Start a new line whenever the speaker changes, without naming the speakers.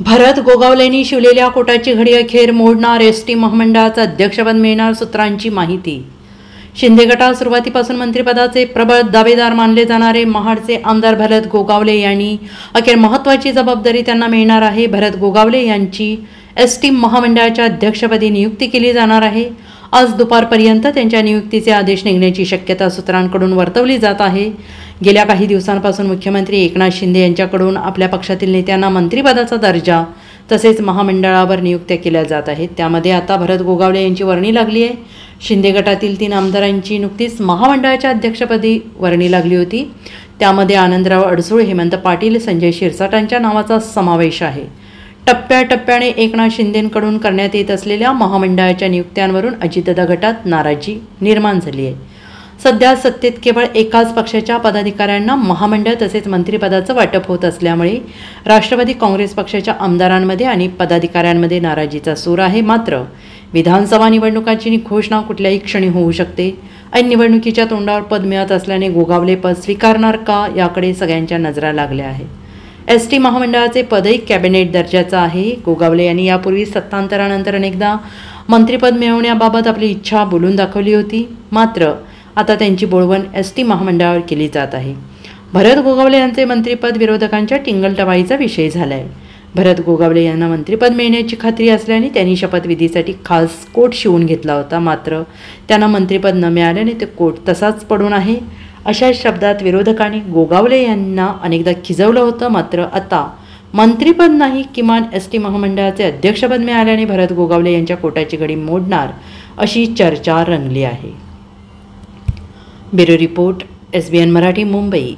भरत गोगावलेंनी शिवलेल्या कोटाची घडी अखेर मोडणार, एसटी महामंडळाचं अध्यक्षपद मिळणार, सूत्रांची माहिती। शिंदे गटात सुरुवातीपासून मंत्रिपदाचे प्रबळ दावेदार मानले जाणारे महाडचे आमदार भरत गोगावले यांनी अखेर महत्त्वाची जबाबदारी त्यांना मिळणार आहे। भरत गोगावले यांची एसटी महामंडळाच्या अध्यक्षपदी नियुक्ती केली जाणार आहे। आज दुपारपर्यंत त्यांच्या नियुक्तीचे आदेश निघण्याची शक्यता सूत्रांकडून वर्तवली जात आहे। गेल्या काही दिवसांपासून मुख्यमंत्री एकनाथ शिंदे यांच्याकडून आपल्या पक्षातील नेत्यांना मंत्रिपदाचा दर्जा तसेच महामंडळावर नियुक्त्या केल्या जात आहेत। त्यामध्ये आता भरत गोगावले यांची वर्णी लागली आहे। शिंदे गटातील 3 आमदारांची नुकतीच महामंडळाच्या अध्यक्षपदी वर्णी लागली होती। त्यामध्ये आनंदराव अडसूळ, हेमंत पाटील, संजय शिरसाटांच्या नावाचा समावेश आहे। टप्प्याटप्प्याने एकनाथ शिंदेंकडून करण्यात येत असलेल्या महामंडळाच्या नियुक्त्यांवरून अजितदादा गटात नाराजी निर्माण झाली आहे। सध्या सत्तेत केवळ एकाच पक्षाच्या पदाधिकाऱ्यांना महामंडळ तसेच मंत्रिपदाचं वाटप होत असल्यामुळे राष्ट्रवादी काँग्रेस पक्षाच्या आमदारांमध्ये आणि पदाधिकाऱ्यांमध्ये नाराजीचा सूर आहे। मात्र विधानसभा निवडणुकांची घोषणा कुठल्याही क्षणी होऊ शकते। ऐन निवडणुकीच्या तोंडावर पद मिळत असल्याने गोगावले पद स्वीकारणार का याकडे सगळ्यांच्या नजरा लागल्या आहेत। एसटी महामंडळाचे पदही कॅबिनेट दर्जाचं आहे। गोगावले यांनी यापूर्वी सत्तांतरानंतर अनेकदा मंत्रिपद मिळवण्याबाबत आपली इच्छा बोलून दाखवली होती। मात्र आता त्यांची बोलवण एसटी महामंडळावर केली जात आहे। भरत गोगावले यांचे मंत्रिपद विरोधकांच्या टिंगलटवाळीचा विषय झाला आहे। भरत गोगावले यांना मंत्रिपद मिळण्याची खात्री असल्याने त्यांनी शपथविधीसाठी खास कोट शिवून घेतला होता। मात्र त्यांना मंत्रिपद न मिळाल्याने ते कोट तसाच पडून आहे। अशा शब्दात विरोधकांनी गोगावले यांना अनेकदा खिजवलं होतं। मात्र आता मंत्रिपद नाही, किमान एसटी महामंडळाचे अध्यक्षपद मिळाल्याने भरत गोगावले यांच्या कोटाची घडी मोडणार अशी चर्चा रंगली आहे। Bureau report, SBN Marathi, Mumbai.